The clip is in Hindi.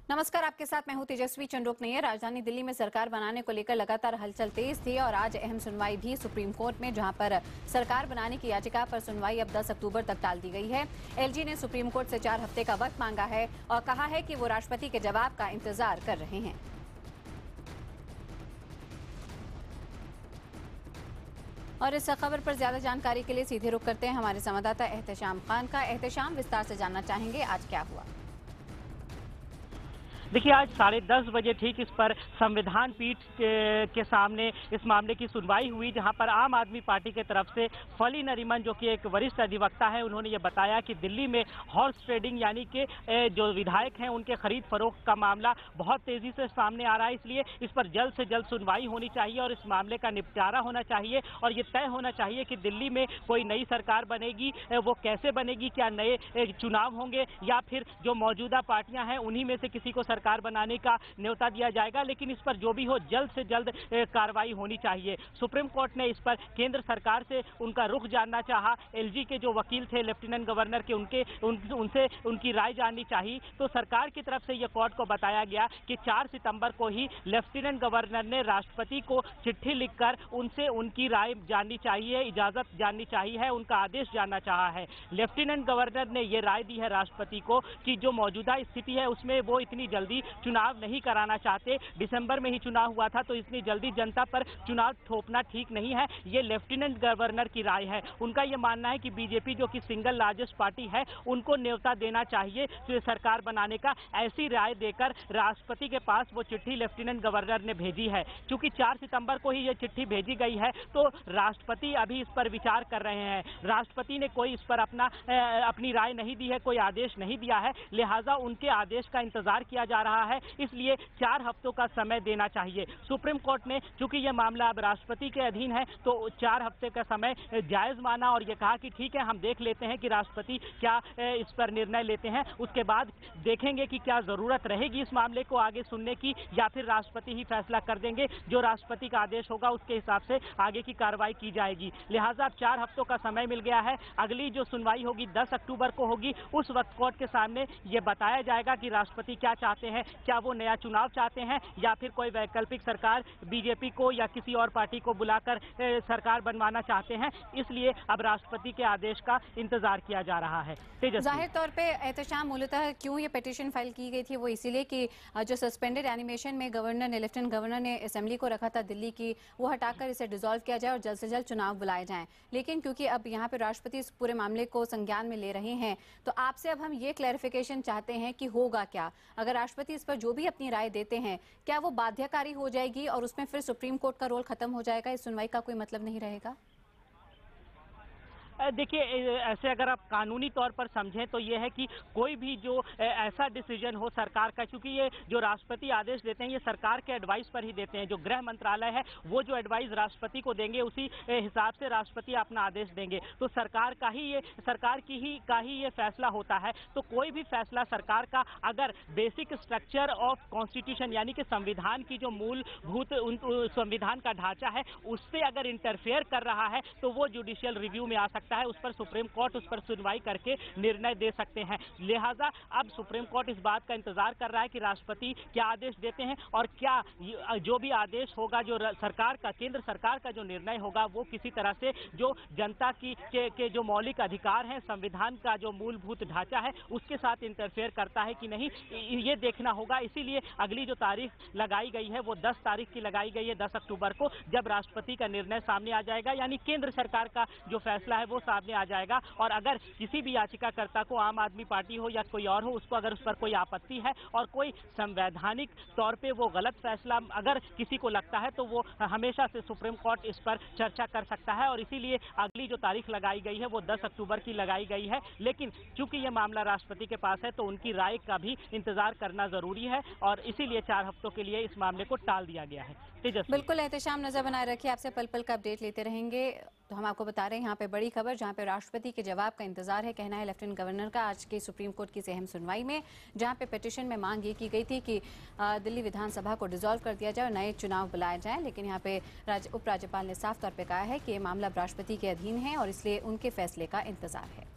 नमस्कार, आपके साथ मैं हूं तेजस्वी चंडोक ने। राजधानी दिल्ली में सरकार बनाने को लेकर लगातार हलचल तेज थी और आज अहम सुनवाई भी सुप्रीम कोर्ट में, जहां पर सरकार बनाने की याचिका पर सुनवाई अब 10 अक्टूबर तक टाल दी गई है। एलजी ने सुप्रीम कोर्ट से 4 हफ्ते का वक्त मांगा है और कहा है कि वो राष्ट्रपति के जवाब का इंतजार कर रहे हैं। और इस खबर पर ज्यादा जानकारी के लिए सीधे रुख करते हैं हमारे संवाददाता एहतेशाम खान का। एहतेशाम, विस्तार से जानना चाहेंगे आज क्या हुआ? देखिए, आज 10:30 बजे ठीक इस पर संविधान पीठ के सामने इस मामले की सुनवाई हुई, जहां पर आम आदमी पार्टी की तरफ से फली नरीमन, जो कि एक वरिष्ठ अधिवक्ता है, उन्होंने ये बताया कि दिल्ली में हॉर्स ट्रेडिंग यानी कि जो विधायक हैं उनके खरीद फरोख्त का मामला बहुत तेजी से सामने आ रहा है, इसलिए इस पर जल्द से जल्द सुनवाई होनी चाहिए और इस मामले का निपटारा होना चाहिए और ये तय होना चाहिए कि दिल्ली में कोई नई सरकार बनेगी, वो कैसे बनेगी, क्या नए चुनाव होंगे या फिर जो मौजूदा पार्टियां हैं उन्हीं में से किसी को सरकार बनाने का न्योता दिया जाएगा। लेकिन इस पर जो भी हो जल्द से जल्द कार्रवाई होनी चाहिए। सुप्रीम कोर्ट ने इस पर केंद्र सरकार से उनका रुख जानना चाहा। एलजी के जो वकील थे लेफ्टिनेंट गवर्नर के, उनसे उनकी राय जाननी चाहिए। तो सरकार की तरफ से यह कोर्ट को बताया गया कि 4 सितंबर को ही लेफ्टिनेंट गवर्नर ने राष्ट्रपति को चिट्ठी लिखकर उनसे उनकी राय जाननी चाहिए, इजाजत जाननी चाहिए है, उनका आदेश जानना चाहा है। लेफ्टिनेंट गवर्नर ने यह राय दी है राष्ट्रपति को कि जो मौजूदा स्थिति है उसमें वो इतनी जल्दी चुनाव नहीं कराना चाहते। दिसंबर में ही चुनाव हुआ था, तो इतनी जल्दी जनता पर चुनाव थोपना ठीक नहीं है। ये लेफ्टिनेंट गवर्नर की राय है। उनका यह मानना है कि बीजेपी, जो कि सिंगल लार्जेस्ट पार्टी है, उनको न्योता देना चाहिए तो सरकार बनाने का। ऐसी राय देकर राष्ट्रपति के पास वो चिट्ठी लेफ्टिनेंट गवर्नर ने भेजी है। चूंकि 4 सितंबर को ही ये चिट्ठी भेजी गई है, तो राष्ट्रपति अभी इस पर विचार कर रहे हैं। राष्ट्रपति ने कोई इस पर अपनी राय नहीं दी है, कोई आदेश नहीं दिया है, लिहाजा उनके आदेश का इंतजार किया जा रहा है। इसलिए 4 हफ्तों का समय देना चाहिए। सुप्रीम कोर्ट ने चूंकि यह मामला अब राष्ट्रपति के अधीन है, तो 4 हफ्ते का समय जायज माना और यह कहा कि ठीक है, हम देख लेते हैं कि राष्ट्रपति क्या इस पर निर्णय लेते हैं। उसके बाद देखेंगे कि क्या जरूरत रहेगी इस मामले को आगे सुनने की या फिर राष्ट्रपति ही फैसला कर देंगे। जो राष्ट्रपति का आदेश होगा उसके हिसाब से आगे की कार्रवाई की जाएगी। लिहाजा 4 हफ्तों का समय मिल गया है। अगली जो सुनवाई होगी 10 अक्टूबर को होगी। उस वक्त कोर्ट के सामने यह बताया जाएगा कि राष्ट्रपति क्या चाहते हैं, क्या वो नया चुनाव चाहते हैं या फिर कोई वैकल्पिक सरकार बीजेपी को या किसी और पार्टी को बुलाकर सरकार बनवाना चाहते हैं। इसलिए अब राष्ट्रपति के आदेश का इंतजार किया जा रहा है। जाहिर तौर पे एहतशाम, मूलतः क्यों ये पिटीशन फाइल की गई थी, वो इसीलिए कि जो सस्पेंडेड एनिमेशन में गवर्नर ने, लेफ्टिनेंट गवर्नर ने असेंबली को रखा था दिल्ली की, वो हटाकर इसे डिसॉल्व किया जाए और जल्द से जल्द चुनाव बुलाए जाएं। लेकिन क्योंकि अब यहाँ पे राष्ट्रपति इस पूरे मामले को संज्ञान में ले रहे हैं, तो आपसे अब हम ये क्लैरिफिकेशन चाहते हैं कि होगा क्या अगर राष्ट्रपति इस पर जो भी अपनी राय देते हैं, क्या वो बाध्यकारी हो जाएगी और उसमें फिर सुप्रीम कोर्ट का रोल खत्म हो जाएगा, इस सुनवाई का कोई मतलब नहीं रहेगा? देखिए, ऐसे अगर आप कानूनी तौर पर समझें तो ये है कि कोई भी जो ऐसा डिसीजन हो सरकार का, क्योंकि ये जो राष्ट्रपति आदेश देते हैं ये सरकार के एडवाइस पर ही देते हैं। जो गृह मंत्रालय है वो जो एडवाइस राष्ट्रपति को देंगे उसी हिसाब से राष्ट्रपति अपना आदेश देंगे। तो सरकार का ही ये फैसला होता है। तो कोई भी फैसला सरकार का अगर बेसिक स्ट्रक्चर ऑफ कॉन्स्टिट्यूशन यानी कि संविधान की जो मूलभूत संविधान का ढांचा है उससे अगर इंटरफेयर कर रहा है तो वो जुडिशियल रिव्यू में आ सकता है। उस पर सुप्रीम कोर्ट उस पर सुनवाई करके निर्णय दे सकते हैं। लिहाजा अब सुप्रीम कोर्ट इस बात का इंतजार कर रहा है कि राष्ट्रपति क्या आदेश देते हैं और क्या जो भी आदेश होगा, जो सरकार का, केंद्र सरकार का जो निर्णय होगा, वो किसी तरह से जो जनता के जो मौलिक अधिकार हैं, संविधान का जो मूलभूत ढांचा है उसके साथ इंटरफेयर करता है कि नहीं, ये देखना होगा। इसीलिए अगली जो तारीख लगाई गई है वो 10 तारीख की लगाई गई है, 10 अक्टूबर को, जब राष्ट्रपति का निर्णय सामने आ जाएगा, यानी केंद्र सरकार का जो फैसला है वो सामने आ जाएगा। और अगर किसी भी याचिकाकर्ता को, आम आदमी पार्टी हो या कोई और हो, उसको अगर उस पर कोई आपत्ति है और कोई संवैधानिक तौर पे वो गलत फैसला अगर किसी को लगता है तो वो हमेशा से सुप्रीम कोर्ट इस पर चर्चा कर सकता है। और इसीलिए अगली जो तारीख लगाई गई है वो 10 अक्टूबर की लगाई गई है। लेकिन चूंकि ये मामला राष्ट्रपति के पास है तो उनकी राय का भी इंतजार करना जरूरी है और इसीलिए 4 हफ्तों के लिए इस मामले को टाल दिया गया है। बिल्कुल एहतशाम, नजर बनाए रखिए, आपसे पल पल का अपडेट लेते रहेंगे। तो हम आपको बता रहे हैं यहाँ पे बड़ी खबर, जहाँ पे राष्ट्रपति के जवाब का इंतजार है, कहना है लेफ्टिनेंट गवर्नर का आज के सुप्रीम कोर्ट की अहम सुनवाई में, जहाँ पे पिटीशन में मांग ये की गई थी कि दिल्ली विधानसभा को डिसॉल्व कर दिया जाए और नए चुनाव बुलाए जाएं। लेकिन यहाँ पे उपराज्यपाल ने साफ तौर पर कहा है कि ये मामला राष्ट्रपति के अधीन है और इसलिए उनके फैसले का इंतजार है।